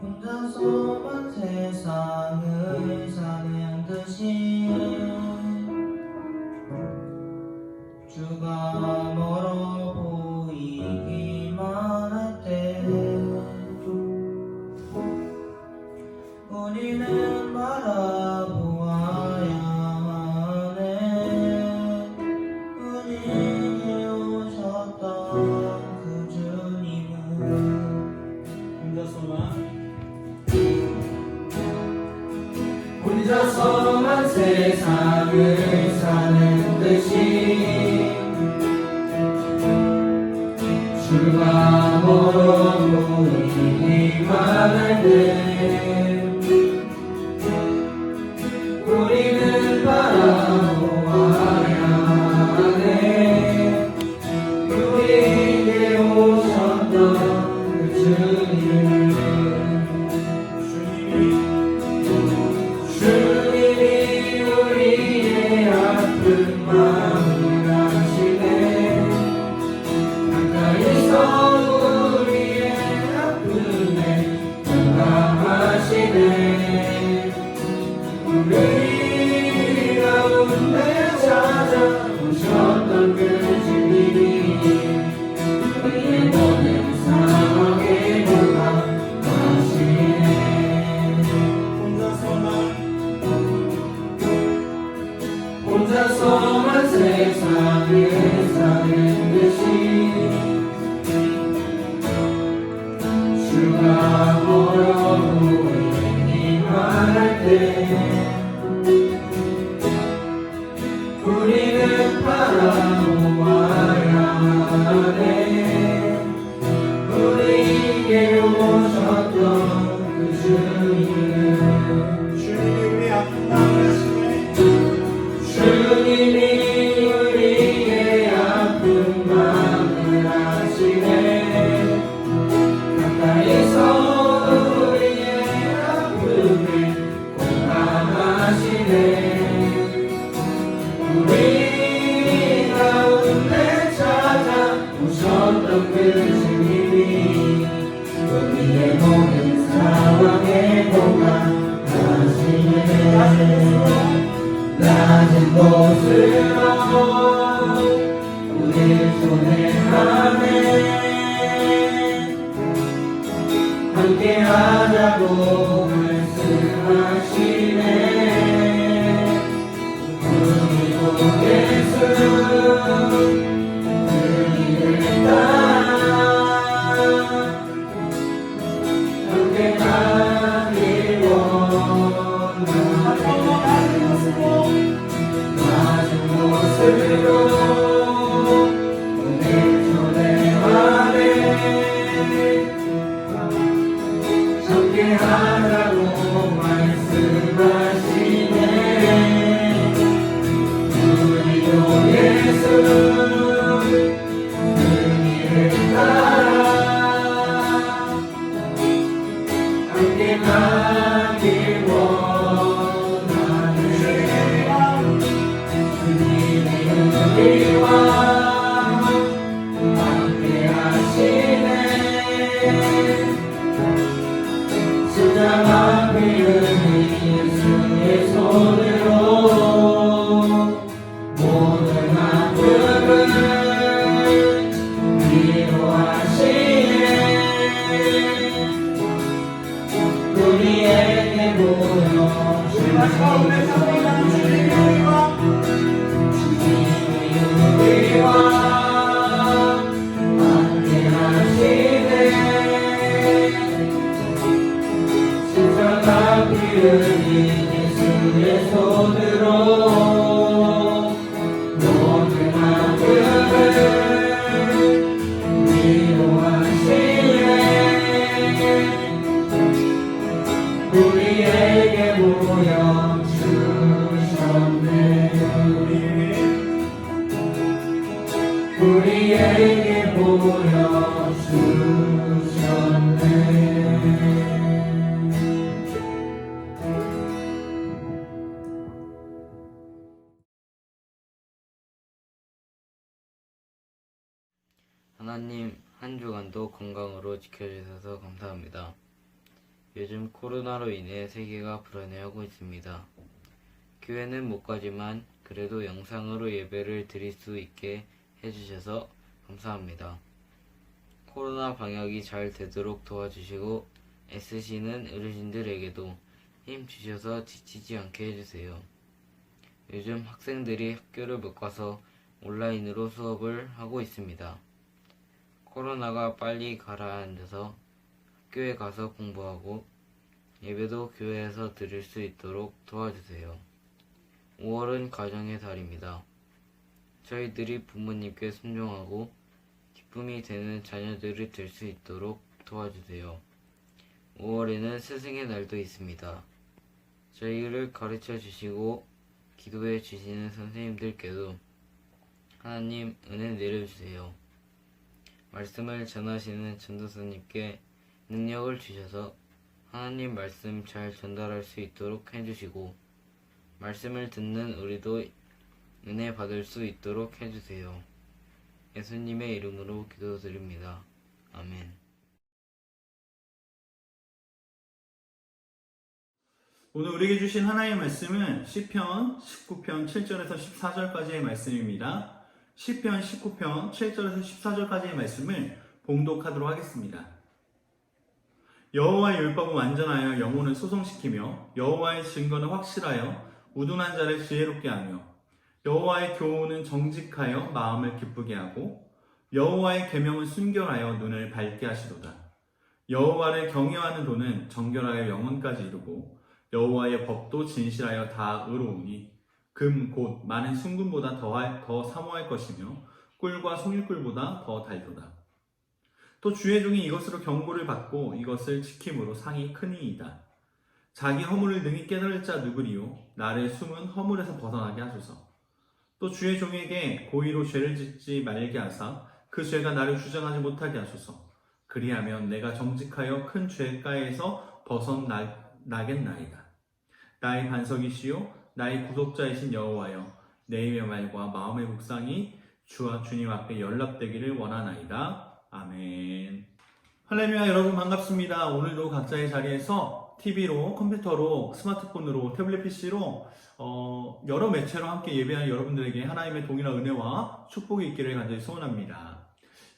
혼자서만 세상을 사는 듯이 주가 멀어 보이기만 할 때 우리는 바라보아야 하네. 우리에게 오셨던 그 주님은 혼자서만 세상을 사는 듯이 주가 멀어 보이기만 할 때 우리는 바라보아야 하네. 우리에게 오셨던 그 주님을 주님이 우리의 아픈 마음을 아시네. 가까이서 우리의 아픔에 공감하시네. 우리 가운데 찾아오셨던 그 주님이 우리의 모든 상황에 공감하시네. 혼자서만 세상을 사는 듯이 주가 멀어 보이기만 할 때 우리는 바라보아야 하네. 우리에게 오셨던 그 주님은 주님이 우리 아픈 마음을 아시네. 주님이 우리의 아픈 마음을 아시네. 가까이서 우리의 아픔에 공감하시네. 우리 가운데 찾아오셨던 그 주님이 우리의 모든 상황에 공감하시네. 낮은 곳으로 우릴 초대하네. 함께하자고 말씀하시네. 우리도 예수 그 길을 따라 함께 가길 원하네. 낮은 곳으로 오늘 초대하네. 함께하라고 말씀하시네. 우리도 예수 그 길을 따라 함께 가길 원하네. 우리와 함께 하시네. 십자가 피 흘린 예수의 손으로 모든 아픔을 위로하시네. 우리에게 우리와 함께 하시네. 십자가 피 흘린 예수의 손으로 모든 아픔을 위로하시네. 우리에게 보여 주셨네. 우리에게 보여 주셨네. 하나님, 한 주간도 건강으로 지켜주셔서 감사합니다. 요즘 코로나로 인해 세계가 불안해하고 있습니다. 교회는 못 가지만 그래도 영상으로 예배를 드릴 수 있게 해주셔서 감사합니다. 코로나 방역이 잘 되도록 도와주시고 애쓰시는 어르신들에게도 힘 주셔서 지치지 않게 해주세요. 요즘 학생들이 학교를 못 가서 온라인으로 수업을 하고 있습니다. 코로나가 빨리 가라앉아서 학교에 가서 공부하고 예배도 교회에서 드릴 수 있도록 도와주세요. 5월은 가정의 달입니다. 저희들이 부모님께 순종하고 기쁨이 되는 자녀들이 될 수 있도록 도와주세요. 5월에는 스승의 날도 있습니다. 저희를 가르쳐 주시고 기도해 주시는 선생님들께도 하나님 은혜 내려주세요. 말씀을 전하시는 전도사님께 능력을 주셔서 하나님 말씀 잘 전달할 수 있도록 해주시고 말씀을 듣는 우리도 은혜 받을 수 있도록 해주세요. 예수님의 이름으로 기도드립니다. 아멘. 오늘 우리에게 주신 하나님의 말씀은 시편 19편 7절에서 14절까지의 말씀입니다. 시편 19편 7절에서 14절까지의 말씀을 봉독하도록 하겠습니다. 여호와의 율법은 완전하여 영혼을 소성시키며 여호와의 증거는 확실하여 우둔한 자를 지혜롭게 하며 여호와의 교훈은 정직하여 마음을 기쁘게 하고 여호와의 계명은 순결하여 눈을 밝게 하시도다. 여호와를 경외하는 도는 정결하여 영혼까지 이루고 여호와의 법도 진실하여 다 의로우니 금 곧 많은 순금보다 더 사모할 것이며 꿀과 송일꿀보다 더 달도다. 또 주의 종이 이것으로 경고를 받고 이것을 지킴으로 상이 크니이다. 자기 허물을 능히 깨달을 자 누구리요? 나를 숨은 허물에서 벗어나게 하소서. 또 주의 종에게 고의로 죄를 짓지 말게 하사 그 죄가 나를 주장하지 못하게 하소서. 그리하면 내가 정직하여 큰 죄가에서 벗어나겠나이다. 나의 반석이시요 나의 구속자이신 여호와여, 내 입의 말과 마음의 묵상이 주와 주님 앞에 연락되기를 원하나이다. 아멘. 할렐루야. 여러분 반갑습니다. 오늘도 각자의 자리에서 TV로, 컴퓨터로, 스마트폰으로, 태블릿 PC로 여러 매체로 함께 예배하는 여러분들에게 하나님의 동일한 은혜와 축복이 있기를 간절히 소원합니다.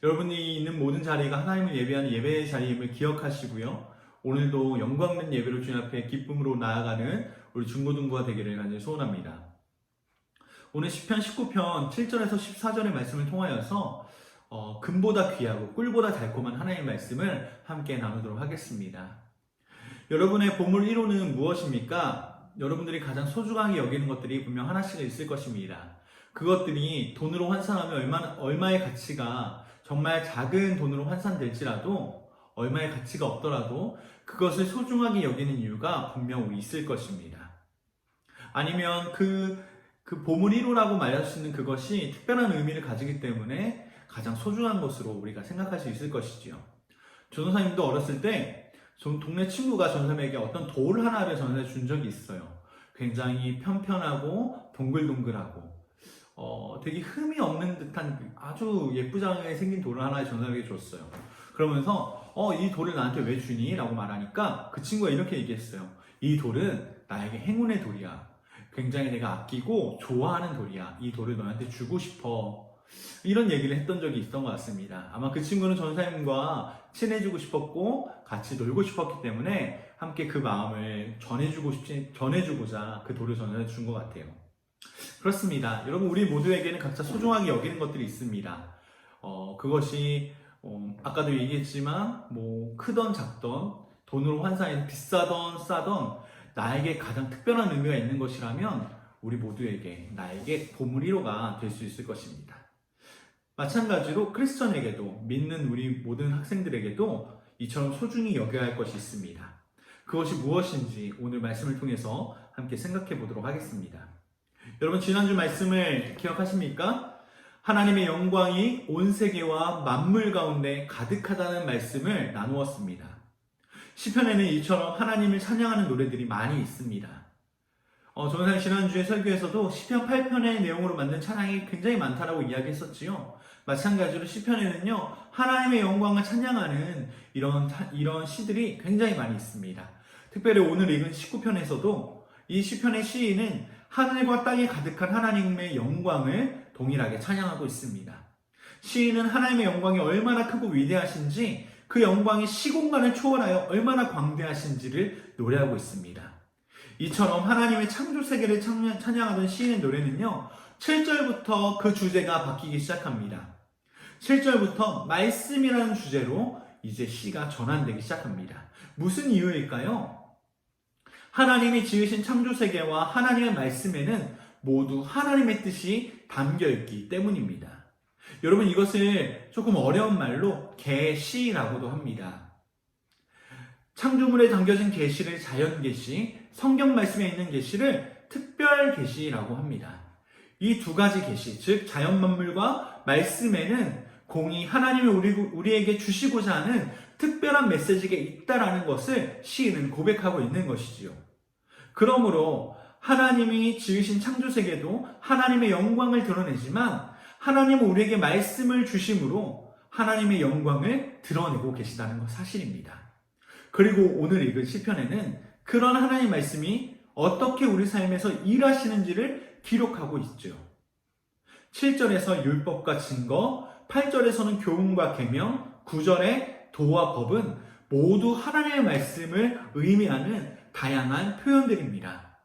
여러분이 있는 모든 자리가 하나님을 예배하는 예배의 자리임을 기억하시고요. 오늘도 영광 있는 예배로 주님 앞에 기쁨으로 나아가는 우리 중고등부가 되기를 간절히 소원합니다. 오늘 시편 19편 7절에서 14절의 말씀을 통하여서 금보다 귀하고 꿀보다 달콤한 하나님의 말씀을 함께 나누도록 하겠습니다. 여러분의 보물 1호는 무엇입니까? 여러분들이 가장 소중하게 여기는 것들이 분명 하나씩 있을 것입니다. 그것들이 돈으로 환산하면 얼마의 가치가 정말 작은 돈으로 환산될지라도 얼마의 가치가 없더라도 그것을 소중하게 여기는 이유가 분명 있을 것입니다. 아니면 그 보물 1호라고 말할 수 있는 그것이 특별한 의미를 가지기 때문에 가장 소중한 것으로 우리가 생각할 수 있을 것이지요. 전도사님도 어렸을 때 동네 친구가 전도사님에게 어떤 돌 하나를 전해 준 적이 있어요. 굉장히 편편하고 동글동글하고 되게 흠이 없는 듯한 아주 예쁘장하게 생긴 돌을 하나 전도사님에게 줬어요. 그러면서 이 돌을 나한테 왜 주니? 라고 말하니까 그 친구가 이렇게 얘기했어요. 이 돌은 나에게 행운의 돌이야. 굉장히 내가 아끼고 좋아하는 돌이야. 이 돌을 너한테 주고 싶어. 이런 얘기를 했던 적이 있던 것 같습니다. 아마 그 친구는 전사님과 친해지고 싶었고 같이 놀고 싶었기 때문에 함께 그 마음을 전해주고자 그 돌을 전해 준 것 같아요. 그렇습니다. 여러분, 우리 모두에게는 각자 소중하게 여기는 것들이 있습니다. 그것이 아까도 얘기했지만 크던 작던 돈으로 환산해서 비싸던 싸던 나에게 가장 특별한 의미가 있는 것이라면 우리 모두에게 나에게 보물 1호가 될 수 있을 것입니다. 마찬가지로 크리스천에게도 믿는 우리 모든 학생들에게도 이처럼 소중히 여겨야 할 것이 있습니다. 그것이 무엇인지 오늘 말씀을 통해서 함께 생각해 보도록 하겠습니다. 여러분, 지난주 말씀을 기억하십니까? 하나님의 영광이 온 세계와 만물 가운데 가득하다는 말씀을 나누었습니다. 시편에는 이처럼 하나님을 찬양하는 노래들이 많이 있습니다. 저는 지난주에 설교에서도 시편 8편의 내용으로 만든 찬양이 굉장히 많다라고 이야기했었지요. 마찬가지로 시편에는요, 하나님의 영광을 찬양하는 이런 시들이 굉장히 많이 있습니다. 특별히 오늘 읽은 19편에서도 이 시편의 시인은 하늘과 땅이 가득한 하나님의 영광을 동일하게 찬양하고 있습니다. 시인은 하나님의 영광이 얼마나 크고 위대하신지, 그 영광이 시공간을 초월하여 얼마나 광대하신지를 노래하고 있습니다. 이처럼 하나님의 창조 세계를 찬양하던 시인의 노래는요, 7절부터 그 주제가 바뀌기 시작합니다. 7절부터 말씀이라는 주제로 이제 시가 전환되기 시작합니다. 무슨 이유일까요? 하나님이 지으신 창조 세계와 하나님의 말씀에는 모두 하나님의 뜻이 담겨 있기 때문입니다. 여러분, 이것을 조금 어려운 말로 계시라고도 합니다. 창조물에 담겨진 계시를 자연 계시, 성경 말씀에 있는 계시를 특별 계시라고 합니다. 이 두 가지 계시, 즉 자연 만물과 말씀에는 공히 하나님이 우리에게 주시고자 하는 특별한 메시지가 있다라는 것을 시인은 고백하고 있는 것이지요. 그러므로 하나님이 지으신 창조세계도 하나님의 영광을 드러내지만 하나님은 우리에게 말씀을 주심으로 하나님의 영광을 드러내고 계시다는 것 사실입니다. 그리고 오늘 읽은 시편에는 그런 하나님의 말씀이 어떻게 우리 삶에서 일하시는지를 기록하고 있죠. 7절에서 율법과 증거, 8절에서는 교훈과 계명, 9절의 도와 법은 모두 하나님의 말씀을 의미하는 다양한 표현들입니다.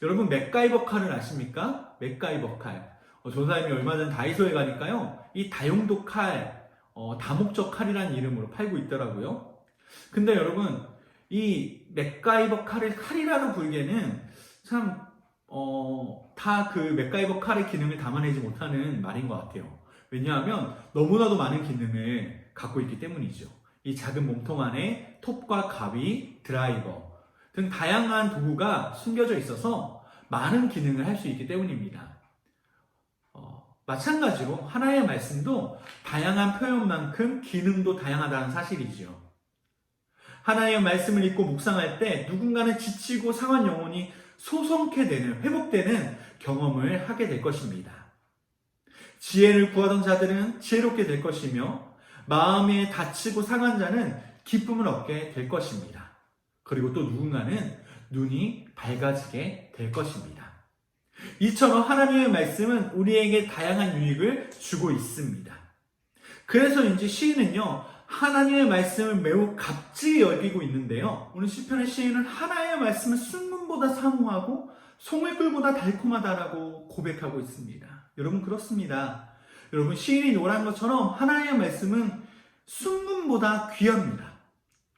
여러분, 맥가이버 칼을 아십니까? 맥가이버 칼. 조사님이 얼마 전 다이소에 가니까요, 이 다용도 칼, 다목적 칼이라는 이름으로 팔고 있더라고요. 근데 여러분, 이 맥가이버 칼을 칼이라고 부르기에는 참, 다 그 맥가이버 칼의 기능을 담아내지 못하는 말인 것 같아요. 왜냐하면 너무나도 많은 기능을 갖고 있기 때문이죠. 이 작은 몸통 안에 톱과 가위, 드라이버 등 다양한 도구가 숨겨져 있어서 많은 기능을 할 수 있기 때문입니다. 마찬가지로 하나님의 말씀도 다양한 표현만큼 기능도 다양하다는 사실이지요. 하나님의 말씀을 읽고 묵상할 때 누군가는 지치고 상한 영혼이 소성케 되는, 회복되는 경험을 하게 될 것입니다. 지혜를 구하던 자들은 지혜롭게 될 것이며 마음에 다치고 상한 자는 기쁨을 얻게 될 것입니다. 그리고 또 누군가는 눈이 밝아지게 될 것입니다. 이처럼 하나님의 말씀은 우리에게 다양한 유익을 주고 있습니다. 그래서인지 시인은요, 하나님의 말씀을 매우 값지게 여기고 있는데요, 오늘 시편의 시인은 하나님의 말씀은 순금보다 사모하고 송을꿀보다 달콤하다라고 고백하고 있습니다. 여러분, 그렇습니다. 여러분, 시인이 노래한 것처럼 하나님의 말씀은 순금보다 귀합니다.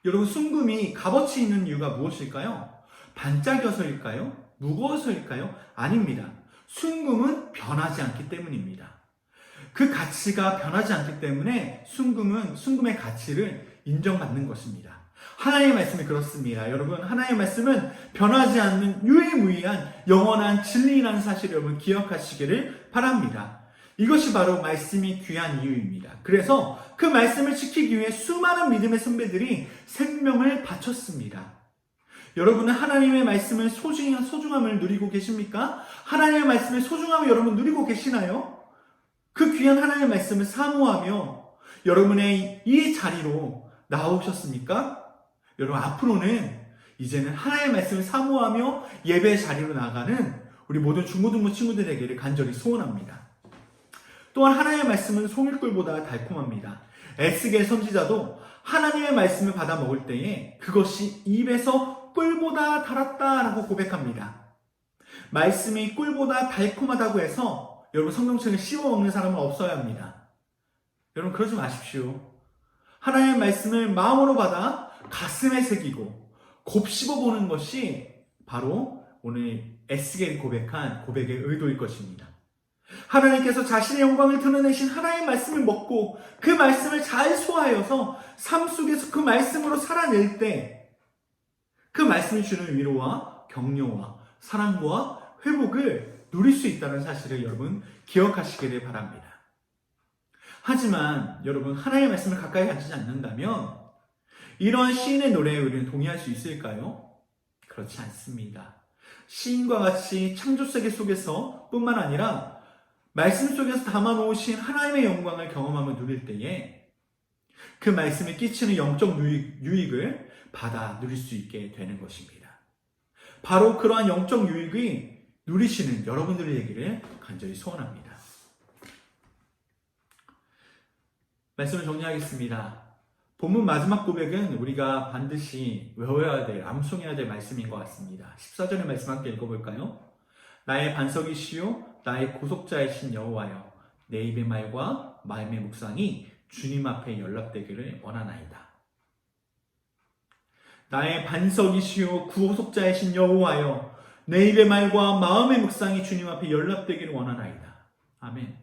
여러분, 순금이 값어치 있는 이유가 무엇일까요? 반짝여서일까요? 무거워서일까요? 아닙니다. 순금은 변하지 않기 때문입니다. 그 가치가 변하지 않기 때문에 순금의 가치를 인정받는 것입니다. 하나님의 말씀이 그렇습니다. 여러분, 하나님의 말씀은 변하지 않는 유일무이한 영원한 진리라는 사실을 여러분 기억하시기를 바랍니다. 이것이 바로 말씀이 귀한 이유입니다. 그래서 그 말씀을 지키기 위해 수많은 믿음의 선배들이 생명을 바쳤습니다. 여러분은 하나님의 말씀의 소중함을 누리고 계십니까? 하나님의 말씀의 소중함을 여러분 누리고 계시나요? 그 귀한 하나님의 말씀을 사모하며 여러분의 이 자리로 나오셨습니까? 여러분, 앞으로는 이제는 하나님의 말씀을 사모하며 예배 자리로 나가는 우리 모든 중고등부 친구들에게를 간절히 소원합니다. 또한 하나님의 말씀은 송일꿀보다 달콤합니다. 에스겔 선지자도 하나님의 말씀을 받아 먹을 때에 그것이 입에서 꿀보다 달았다라고 고백합니다. 말씀이 꿀보다 달콤하다고 해서 여러분 성경책을 씹어 먹는 사람은 없어야 합니다. 여러분, 그러지 마십시오. 하나님의 말씀을 마음으로 받아 가슴에 새기고 곱씹어 보는 것이 바로 오늘 에스겔이 고백한 고백의 의도일 것입니다. 하나님께서 자신의 영광을 드러내신 하나님의 말씀을 먹고 그 말씀을 잘 소화하여서 삶 속에서 그 말씀으로 살아낼 때 그 말씀이 주는 위로와 격려와 사랑과 회복을 누릴 수 있다는 사실을 여러분 기억하시기를 바랍니다. 하지만 여러분, 하나님의 말씀을 가까이 가지지 않는다면 이러한 시인의 노래에 우리는 동의할 수 있을까요? 그렇지 않습니다. 시인과 같이 창조 세계 속에서 뿐만 아니라 말씀 속에서 담아놓으신 하나님의 영광을 경험하며 누릴 때에 그 말씀이 끼치는 영적 유익을 받아 누릴 수 있게 되는 것입니다. 바로 그러한 영적 유익이 누리시는 여러분들의 얘기를 간절히 소원합니다. 말씀을 정리하겠습니다. 본문 마지막 고백은 우리가 반드시 외워야 될, 암송해야 될 말씀인 것 같습니다. 14절의 말씀 함께 읽어볼까요? 나의 반석이시요 나의 구속자이신 여호와여, 내 입의 말과 마음의 묵상이 주님 앞에 연락되기를 원하나이다. 나의 반석이시요 구속자이신 여호와여, 내 입의 말과 마음의 묵상이 주님 앞에 연락되기를 원하나이다. 아멘.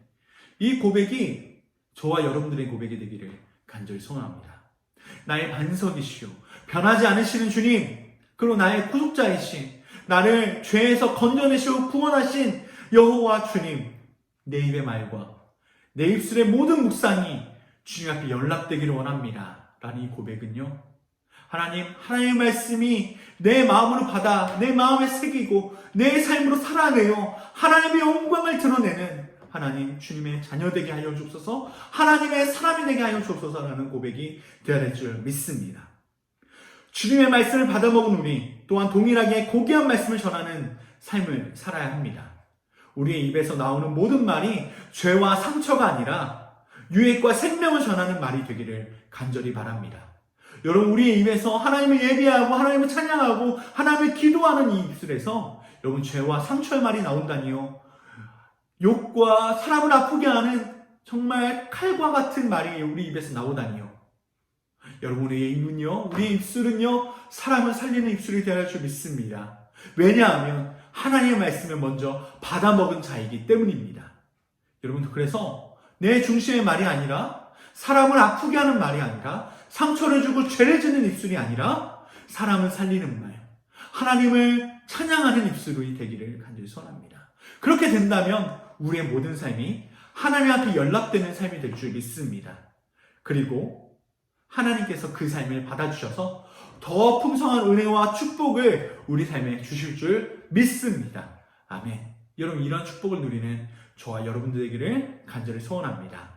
이 고백이 저와 여러분들의 고백이 되기를 간절히 소원합니다. 나의 반석이시요, 변하지 않으시는 주님, 그리고 나의 구속자이신, 나를 죄에서 건져내시고 구원하신 여호와 주님, 내 입의 말과 내 입술의 모든 묵상이 주님 앞에 연락되기를 원합니다. 라는 이 고백은요, 하나님의 말씀이 내 마음으로 받아 내 마음에 새기고 내 삶으로 살아내어 하나님의 영광을 드러내는 하나님 주님의 자녀 되게 하여 주옵소서, 하나님의 사람이 되게 하여 주옵소서라는 고백이 되어야 될 줄 믿습니다. 주님의 말씀을 받아먹은 우리 또한 동일하게 고귀한 말씀을 전하는 삶을 살아야 합니다. 우리의 입에서 나오는 모든 말이 죄와 상처가 아니라 유익과 생명을 전하는 말이 되기를 간절히 바랍니다. 여러분, 우리의 입에서 하나님을 예배하고 하나님을 찬양하고 하나님을 기도하는 이 입술에서 여러분 죄와 상처의 말이 나온다니요, 욕과 사람을 아프게 하는 정말 칼과 같은 말이 우리 입에서 나오다니요, 여러분 우리의 입은요, 우리의 입술은요 사람을 살리는 입술이 되어야 할 줄 믿습니다. 왜냐하면 하나님의 말씀을 먼저 받아먹은 자이기 때문입니다. 여러분, 그래서 내 중심의 말이 아니라, 사람을 아프게 하는 말이 아니라, 상처를 주고 죄를 짓는 입술이 아니라 사람을 살리는 말, 하나님을 찬양하는 입술이 되기를 간절히 소원합니다. 그렇게 된다면 우리의 모든 삶이 하나님 앞에 연락되는 삶이 될 줄 믿습니다. 그리고 하나님께서 그 삶을 받아주셔서 더 풍성한 은혜와 축복을 우리 삶에 주실 줄 믿습니다. 아멘. 여러분, 이런 축복을 누리는 저와 여러분들 되기를 간절히 소원합니다.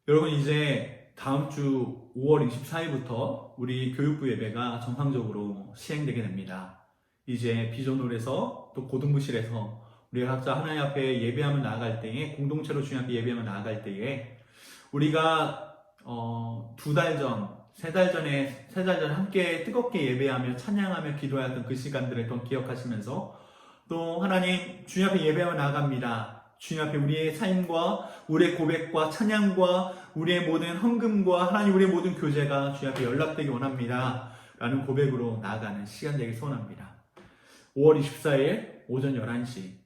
여러분, 이제 다음 주 5월 24일부터 우리 교육부 예배가 정상적으로 시행되게 됩니다. 이제 비전홀에서 또 고등부실에서 우리가 각자 하나님 앞에 예배하며 나아갈 때에, 공동체로 주님 앞에 예배하며 나아갈 때에 우리가 2달 전, 3달 전에 함께 뜨겁게 예배하며 찬양하며 기도했던 그 시간들을 더 기억하시면서 또 하나님 주님 앞에 예배하며 나아갑니다. 주님 앞에 우리의 삶과 우리의 고백과 찬양과 우리의 모든 헌금과 하나님 우리의 모든 교제가 주님 앞에 연락되기 원합니다. 라는 고백으로 나아가는 시간 되길 소원합니다. 5월 24일 오전 11시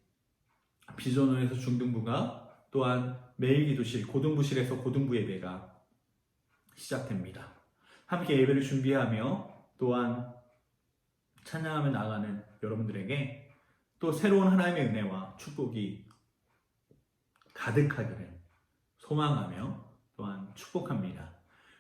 비전원에서 중등부가, 또한 매일기도실, 고등부실에서 고등부 예배가 시작됩니다. 함께 예배를 준비하며 또한 찬양하며 나아가는 여러분들에게 또 새로운 하나님의 은혜와 축복이 가득하기를 소망하며 또한 축복합니다.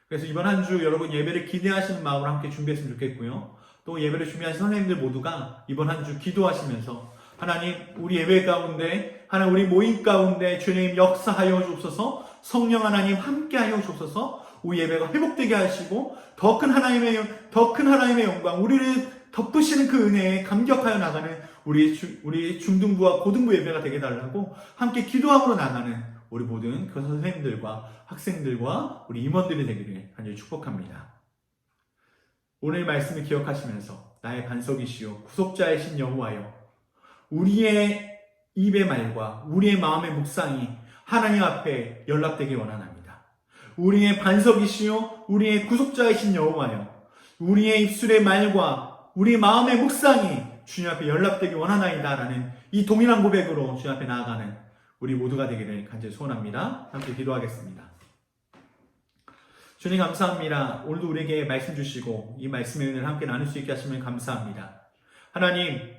그래서 이번 한 주 여러분 예배를 기대하시는 마음으로 함께 준비했으면 좋겠고요. 또 예배를 준비하신 선생님들 모두가 이번 한 주 기도하시면서 하나님, 우리 예배 가운데, 하나님 우리 모임 가운데 주님 역사하여 주옵소서, 성령 하나님 함께하여 주옵소서, 우리 예배가 회복되게 하시고 더 큰 하나님의 영광, 우리를 덮으시는 그 은혜에 감격하여 나가는 우리 중등부와 고등부 예배가 되게 달라고 함께 기도함으로 나가는 우리 모든 교사 선생님들과 학생들과 우리 임원들이 되기를 간절히 축복합니다. 오늘 말씀을 기억하시면서 나의 반석이시요 구속자이신 여호와여, 우리의 입의 말과 우리의 마음의 묵상이 하나님 앞에 연락되기 원합니다. 우리의 반석이시요 우리의 구속자이신 여호와여, 우리의 입술의 말과 우리 마음의 묵상이 주님 앞에 연락되기 원하나이다 라는 이 동일한 고백으로 주님 앞에 나아가는 우리 모두가 되기를 간절히 소원합니다. 함께 기도하겠습니다. 주님 감사합니다. 오늘도 우리에게 말씀 주시고 이 말씀의 은혜를 함께 나눌 수 있게 하시면 감사합니다. 하나님,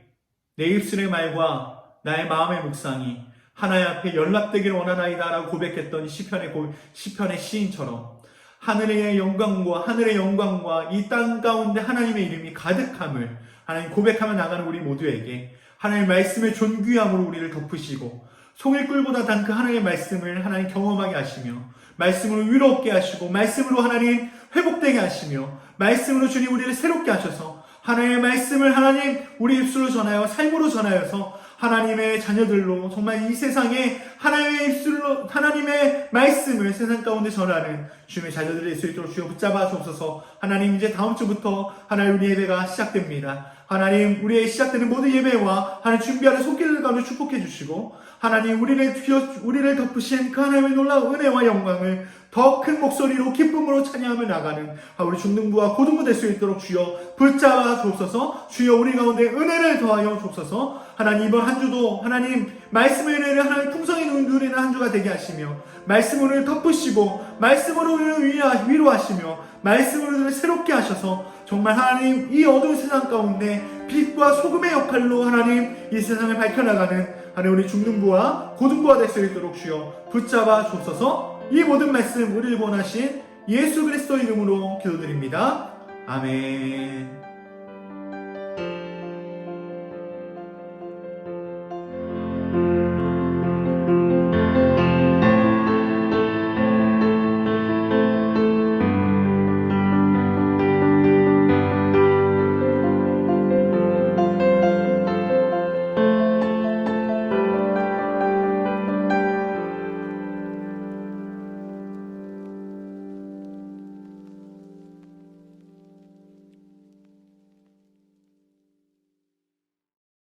내 입술의 말과 나의 마음의 묵상이 하나님 앞에 연락되기를 원하나이다 라고 고백했던 시편의 시인처럼 하늘의 영광과 이 땅 가운데 하나님의 이름이 가득함을 하나님 고백하며 나가는 우리 모두에게 하나님의 말씀의 존귀함으로 우리를 덮으시고 송일꿀보다 단 그 하나님의 말씀을 하나님 경험하게 하시며 말씀으로 위롭게 하시고 말씀으로 하나님 회복되게 하시며 말씀으로 주님 우리를 새롭게 하셔서 하나님의 말씀을 하나님 우리 입술로 전하여 삶으로 전하여서 하나님의 자녀들로 정말 이 세상에 하나님의 말씀을 세상 가운데 전하는 주님의 자녀들이 될 수 있도록 주여 붙잡아 주옵소서. 하나님 이제 다음 주부터 하나님 우리 예배가 시작됩니다. 하나님 우리의 시작되는 모든 예배와 하나님 준비하는 손길을 가운데 축복해 주시고 하나님 우리를 덮으신 그 하나님의 놀라운 은혜와 영광을 더 큰 목소리로 기쁨으로 찬양하며 나가는 우리 중등부와 고등부 될 수 있도록 주여 붙잡아 주옵소서. 주여 우리 가운데 은혜를 더하여 주옵소서. 하나님 이번 한 주도 하나님 말씀의 은혜를 하나님 풍성히 누리는 한 주가 되게 하시며 말씀으로 덮으시고 말씀으로 우리를 위로하시며 말씀으로 우리를 새롭게 하셔서 정말 하나님 이 어두운 세상 가운데 빛과 소금의 역할로 하나님 이 세상을 밝혀나가는 하나님 우리 중등부와 고등부가 될 수 있도록 주여 붙잡아 주옵소서. 이 모든 말씀 우리를 원하신 예수 그리스도 이름으로 기도드립니다. 아멘.